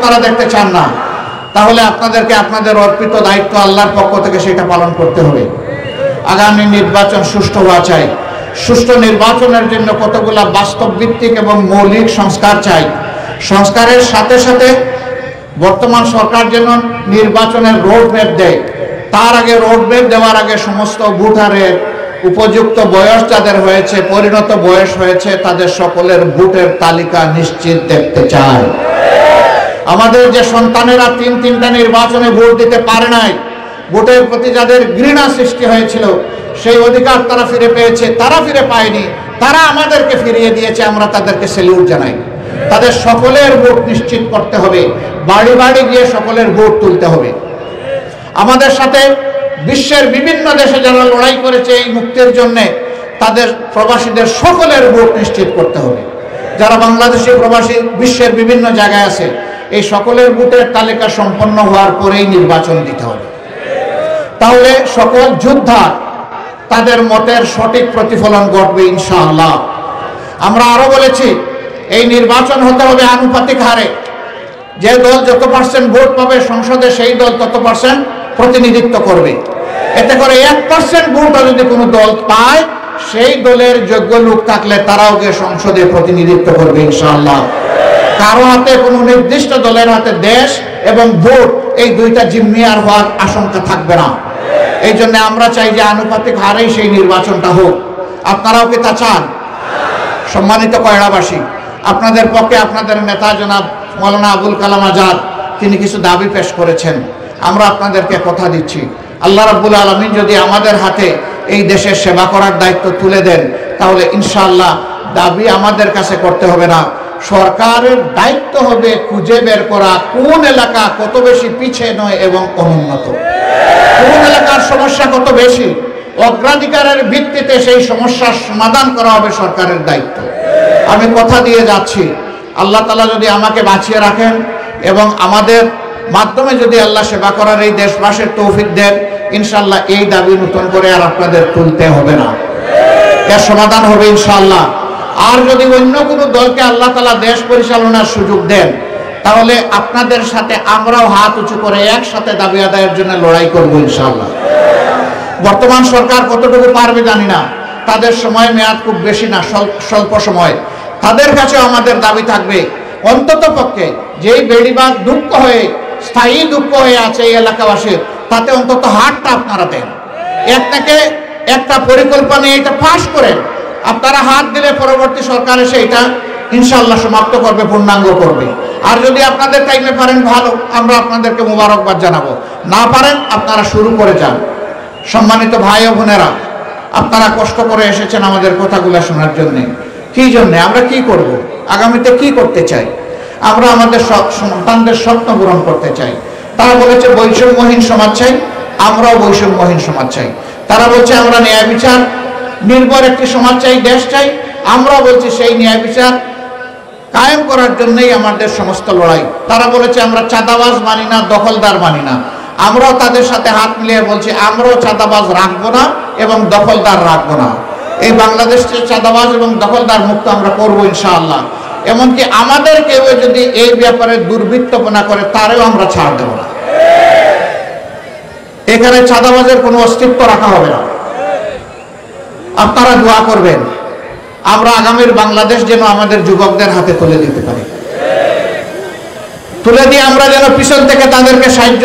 আপনারা দেখতে চান না, তাহলে আপনাদেরকে আপনাদের অর্পিত দায়িত্ব আল্লাহর পক্ষ থেকে সেটা পালন করতে হবে। আগামী নির্বাচন সুষ্ঠু হওয়া চাই। সুষ্ঠু নির্বাচনের জন্য কতগুলা বাস্তব ভিত্তিক এবং মৌলিক সংস্কার চাই। সংস্কারের সাথে সাথে বর্তমান সরকার যেন নির্বাচনের রোডম্যাপ দেয়। তার আগে রোডম্যাপ দেওয়ার আগে সমস্ত ভোটারের উপযুক্ত বয়স যাদের হয়েছে, পরিণত বয়স হয়েছে, তাদের সকলের ভোটের তালিকা নিশ্চিত দেখতে চায়। আমাদের যে সন্তানেরা তিনটা নির্বাচনে ভোট দিতে পারে নাই, ভোটের প্রতি যাদের ঘৃণা সৃষ্টি হয়েছিল, সেই অধিকার তারা ফিরে পেয়েছে, তারা ফিরে পায়নি, তারা আমাদেরকে ফিরিয়ে দিয়েছে। আমরা তাদেরকে স্যালুট জানাই। তাদের সকলের ভোট নিশ্চিত করতে হবে, বাড়ি বাড়ি গিয়ে সকলের ভোট তুলতে হবে। আমাদের সাথে বিশ্বের বিভিন্ন দেশে যারা লড়াই করেছে এই মুক্তির জন্য, তাদের প্রবাসীদের সকলের ভোট নিশ্চিত করতে হবে। যারা বাংলাদেশি প্রবাসী বিশ্বের বিভিন্ন জায়গায় আছে, এই সকলের ভোটের তালিকা সম্পন্ন হওয়ার পরেই নির্বাচন দিতে হবে। তাহলে সকল যোদ্ধা তাদের মতের সঠিক প্রতিফলন ঘটবে ইনশাআল্লাহ। আমরা আরো বলেছি, এই নির্বাচন হতে হবে আনুপাতিক হারে। যে দল যত পার্সেন্ট ভোট পাবে সংসদে, সেই দল তত পার্সেন্ট প্রতিনিধিত্ব করবে। এতে করে 1% ভোট যদি কোনো দল পায়, সেই দলের যোগ্য লোক থাকলে তারাও গিয়ে সংসদে প্রতিনিধিত্ব করবে ইনশাআল্লাহ। কারো হাতে, কোনো নির্দিষ্ট দলের হাতে দেশ এবং ভোট, এই দুইটা জিম্মি আর হওয়ার আশঙ্কা থাকবে না। এই জন্য আমরা চাই যে আনুপাতিক হারেই সেই নির্বাচনটা হোক। আপনারাও কি তা চান? সম্মানিত কয়রাবাসী, আপনাদের পক্ষে আপনাদের নেতা জনাব মৌলানা আবুল কালাম আজাদ তিনি কিছু দাবি পেশ করেছেন। আমরা আপনাদেরকে কথা দিচ্ছি, আল্লাহ রাব্বুল আলামিন যদি আমাদের হাতে এই দেশের সেবা করার দায়িত্ব তুলে দেন, তাহলে ইনশাআল্লাহ দাবি আমাদের কাছে করতে হবে না। সরকারের দায়িত্ব হবে খুঁজে বের করা কোন এলাকা কত বেশি পিছিয়ে নয় এবং অনুন্নত, কোন এলাকার সমস্যা কত বেশি, অগ্রাধিকারের ভিত্তিতে সেই সমস্যার সমাধান করা হবে সরকারের দায়িত্ব। আমি কথা দিয়ে যাচ্ছি, আল্লাহ তাআলা যদি আমাকে বাঁচিয়ে রাখেন এবং আমাদের মাধ্যমে যদি আল্লাহ সেবা করার এই দেশবাসীর তৌফিক দেন, ইনশাআল্লাহ এই দাবি নতুন করে আর আপনাদের তুলতে হবে না, এর সমাধান হবে ইনশাআল্লাহ। আর যদি অন্য কোনো দলকে আল্লাহ তাআলা দেশ পরিচালনার সুযোগ দেন, তাহলে আপনাদের সাথে আমরাও হাত উঁচু করে একসাথে দাবি আদায়ের জন্য লড়াই করব ইনশাআল্লাহ। বর্তমান সরকার কতটুকু পারবে জানি না, তাদের সময় মেয়াদ খুব বেশি না, স্বল্প সময়। তাদের কাছে আমাদের দাবি থাকবে, অন্তত পক্ষে যেই বেড়িবাঁধ দুঃখ হয়ে, স্থায়ী দুঃখ হয়ে আছে এই এলাকাবাসীর, তাতে অন্তত হাতটা আপনারা দেন। এর থেকে একটা পরিকল্পনা এটা পাশ করেন। আপনারা হাত দিলে পরবর্তী সরকার এসে এটা ইনশাআল্লাহ সমাপ্ত করবে, পূর্ণাঙ্গ করবে। আর যদি আপনাদের টাইমে পারেন ভালো, আমরা আপনাদেরকে মোবারকবাদ জানাবো। না পারেন আপনারা শুরু করে যান। সম্মানিত ভাই ও বোনেরা, আপনারা কষ্ট করে এসেছেন আমাদের কথাগুলো শোনার জন্য। কি জন্য আমরা কি করব, আগামীতে কি করতে চাই? আমরা আমাদের সন্তানদের স্বপ্ন পূরণ করতে চাই। তারা বলেছে বৈষম্যহীন সমাজ চাই, আমরাও বৈষম্যহীন সমাজ চাই। তারা বলছে আমরা ন্যায় বিচার নির্ভর একটি সমাজ চাই, দেশ চাই। আমরাও বলছি সেই ন্যায় বিচার কায়েম করার জন্যই আমাদের সমস্ত লড়াই। তারা বলেছে আমরা চাঁদাবাজ মানি না, দখলদার মানি না। আমরাও তাদের সাথে হাত মিলিয়ে বলছি আমরাও চাঁদাবাজ রাখবো না এবং দখলদার রাখবো না। এই বাংলাদেশকে চাঁদাবাজ এবং দখলদার মুক্ত আমরা করবো ইনশাআল্লাহ। এমনকি আমাদের কেউ যদি এই ব্যাপারে দুর্বৃত্তপনা করে, তারেও আমরা ছাড় দেব না। এখানে চাঁদাবাজের কোনো অস্তিত্ব রাখা হবে না। আপনারা দোয়া করবেন আমরা আগামীর বাংলাদেশ যেন আমাদের যুবকদের হাতে তুলে দিতে পারি, তুলে দিয়ে আমরা যেন পিছন থেকে তাদেরকে সাহায্য